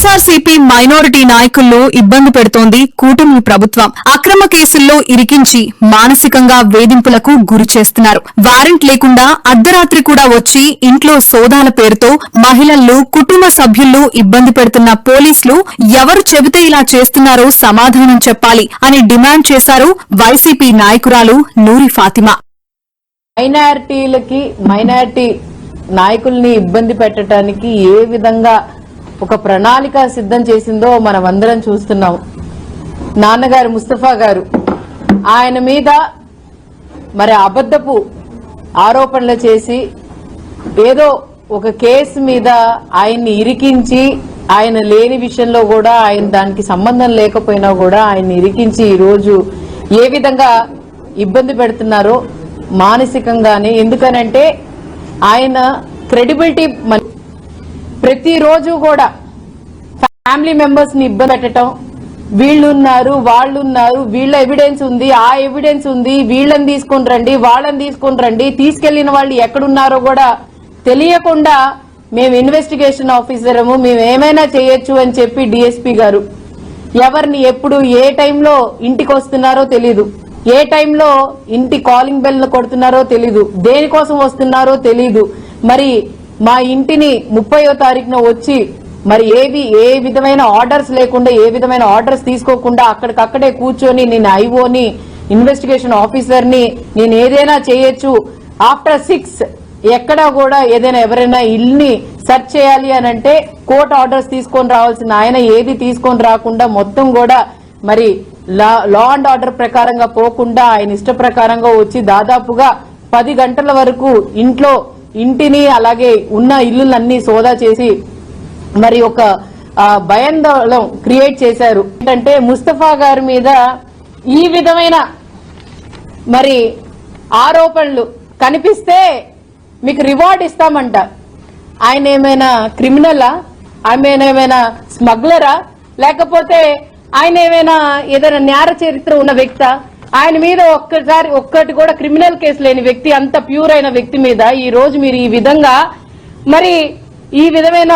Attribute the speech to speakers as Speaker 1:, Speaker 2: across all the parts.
Speaker 1: YSRCP minority నాయకులను ఇబ్బంది పెడుతోంది కూటమి ప్రభుత్వం. అక్రమ కేసుల్లో ఇరికించి మానసికంగా వేధింపులకు గురి చేస్తున్నారు. వారెంట్ లేకుండా అర్ధరాత్రి కూడా వచ్చి ఇంట్లో సోదాల పేరుతో మహిళలు, కుటుంబ సభ్యులు ఇబ్బంది పెడుతున్న పోలీసులు ఎవరు చెబితే ఇలా చేస్తున్నారో సమాధానం చెప్పాలి అని డిమాండ్ చేశారు వైసీపీ నాయకురాలు నూరి ఫాతిమా.
Speaker 2: మైనారిటీ నాయకుల్ని ఇబ్బంది పెట్టడానికి ఏ విధంగా ఒక ప్రణాళిక సిద్ధం చేసిందో మనం అందరం చూస్తున్నాం. నాన్నగారు ముస్తఫా గారు ఆయన మీద మరి అబద్ధపు ఆరోపణలు చేసి ఏదో ఒక కేసు మీద ఆయన్ని ఇరికించి, ఆయన లేని విషయంలో కూడా, ఆయన దానికి సంబంధం లేకపోయినా కూడా ఆయన్ని ఇరికించి ఈరోజు ఏ విధంగా ఇబ్బంది పెడుతున్నారో మానసికంగానే. ఎందుకనంటే ఆయన క్రెడిబిలిటీ ప్రతిరోజు కూడా ఫ్యామిలీ మెంబర్స్ ని ఇబ్బంది పెట్టడం, వీళ్ళున్నారు వాళ్ళున్నారు, వీళ్ళ ఎవిడెన్స్ ఉంది, ఆ ఎవిడెన్స్ ఉంది, వీళ్ళని తీసుకొని రండి, వాళ్ళని తీసుకొని రండి, తీసుకెళ్లిన వాళ్ళు ఎక్కడున్నారో కూడా తెలియకుండా మేము ఇన్వెస్టిగేషన్ ఆఫీసరము, మేము ఏమైనా చేయొచ్చు అని చెప్పి డిఎస్పీ గారు ఎవరిని ఎప్పుడు ఏ టైంలో ఇంటికి వస్తున్నారో తెలీదు, ఏ టైంలో ఇంటి కాలింగ్ బెల్ కొడుతున్నారో తెలీదు, దేనికోసం వస్తున్నారో తెలీదు. మరి మా ఇంటిని 30వ తారీఖున వచ్చి మరి ఏ విధమైన ఆర్డర్స్ లేకుండా, ఏ విధమైన ఆర్డర్స్ తీసుకోకుండా అక్కడికక్కడే కూర్చొని నేను ఐఓని, ఇన్వెస్టిగేషన్ ఆఫీసర్ని, నేను ఏదైనా చేయొచ్చు, ఆఫ్టర్ 6 ఎక్కడా కూడా ఏదైనా ఎవరైనా ఇల్ని సెర్చ్ చేయాలి అని అంటే కోర్టు ఆర్డర్స్ తీసుకొని రావాల్సిన ఆయన ఏది తీసుకొని రాకుండా మొత్తం కూడా మరి లా అండ్ ఆర్డర్ ప్రకారంగా పోకుండా ఆయన ఇష్ట ప్రకారంగా వచ్చి దాదాపుగా 10 గంటల వరకు ఇంటిని అలాగే ఉన్న ఇల్లులన్నీ సోదా చేసి మరి ఒక భయాందోళన క్రియేట్ చేశారు. ఏంటంటే ముస్తఫా గారి మీద ఈ విధమైన మరి ఆరోపణలు కనిపిస్తే మీకు రివార్డ్ ఇస్తామంట. ఆయన ఏమైనా క్రిమినలా, ఆయన ఏమైనా స్మగ్లరా, లేకపోతే ఆయన ఏమైనా ఏదైనా నేర చరిత్ర ఉన్న వ్యక్తా? ఆయన మీద ఒక్కటి కూడా క్రిమినల్ కేసు లేని వ్యక్తి, అంత ప్యూర్ అయిన వ్యక్తి మీద ఈ రోజు మీరు ఈ విధంగా మరి ఈ విధమైన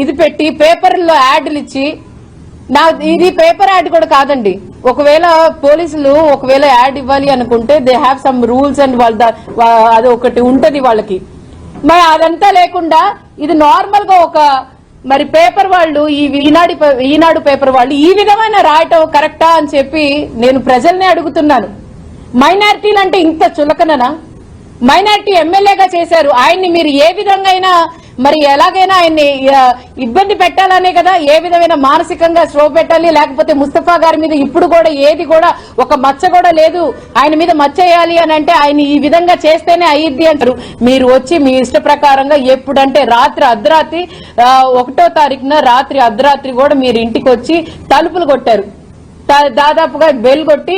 Speaker 2: ఇది పెట్టి పేపర్లో యాడ్లు ఇచ్చి, ఇది పేపర్ యాడ్ కూడా కాదండి. ఒకవేళ పోలీసులు ఒకవేళ యాడ్ ఇవ్వాలి అనుకుంటే they have some rules and అది ఒకటి ఉంటది వాళ్ళకి. మరి అదంతా లేకుండా ఇది నార్మల్ గా ఒక మరి పేపర్ వాళ్ళు, ఈనాడు పేపర్ వాళ్ళు ఈ విధమైన రాయటం కరెక్టా అని చెప్పి నేను ప్రజల్ని అడుగుతున్నాను. మైనారిటీలు అంటే ఇంత చులకననా? మైనారిటీ ఎమ్మెల్యేగా చేశారు ఆయన్ని, మీరు ఏ విధంగా మరి ఎలాగైనా ఆయన్ని ఇబ్బంది పెట్టాలనే కదా, ఏ విధమైన మానసికంగా స్ట్రో పెట్టాలి. లేకపోతే ముస్తఫా గారి మీద ఇప్పుడు కూడా ఏది కూడా ఒక మచ్చ కూడా లేదు, ఆయన మీద మచ్చ వేయాలి అని అంటే ఆయన ఈ విధంగా చేస్తేనే అయ్యిద్ది అంటారు. మీరు వచ్చి మీ ఇష్ట ప్రకారంగా ఎప్పుడంటే రాత్రి అర్ధరాత్రి 1వ తారీఖున రాత్రి అర్ధరాత్రి కూడా మీరు ఇంటికి వచ్చి తలుపులు కొట్టారు. దాదాపుగా బెల్ కొట్టి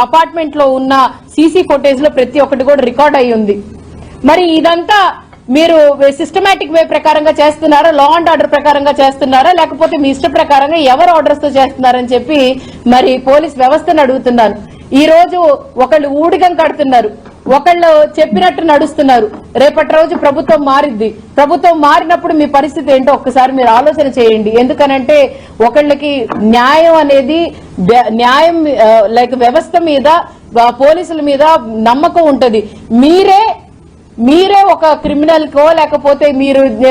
Speaker 2: అపార్ట్మెంట్ లో ఉన్న సీసీ ఫుటేజ్ లో ప్రతి ఒక్కటి కూడా రికార్డ్ అయి ఉంది. మరి ఇదంతా మీరు సిస్టమేటిక్ వే ప్రకారంగా చేస్తున్నారా, లా అండ్ ఆర్డర్ ప్రకారంగా చేస్తున్నారా, లేకపోతే మీ ఇష్ట ప్రకారంగా ఎవరు ఆర్డర్స్ తో చేస్తున్నారని చెప్పి మరి పోలీస్ వ్యవస్థను అడుగుతున్నాను. ఈ రోజు ఒకళ్ళు ఊడిగం కడుతున్నారు, ఒకళ్ళు చెప్పినట్టు నడుస్తున్నారు. రేపటి రోజు ప్రభుత్వం మారిద్ది. ప్రభుత్వం మారినప్పుడు మీ పరిస్థితి ఏంటో ఒక్కసారి మీరు ఆలోచన చేయండి. ఎందుకనంటే ఒకళ్ళకి న్యాయం అనేది లైక్ వ్యవస్థ మీద, పోలీసుల మీద నమ్మకం ఉంటది. మీరే ఒక క్రిమినల్ కో లేకపోతే మీరు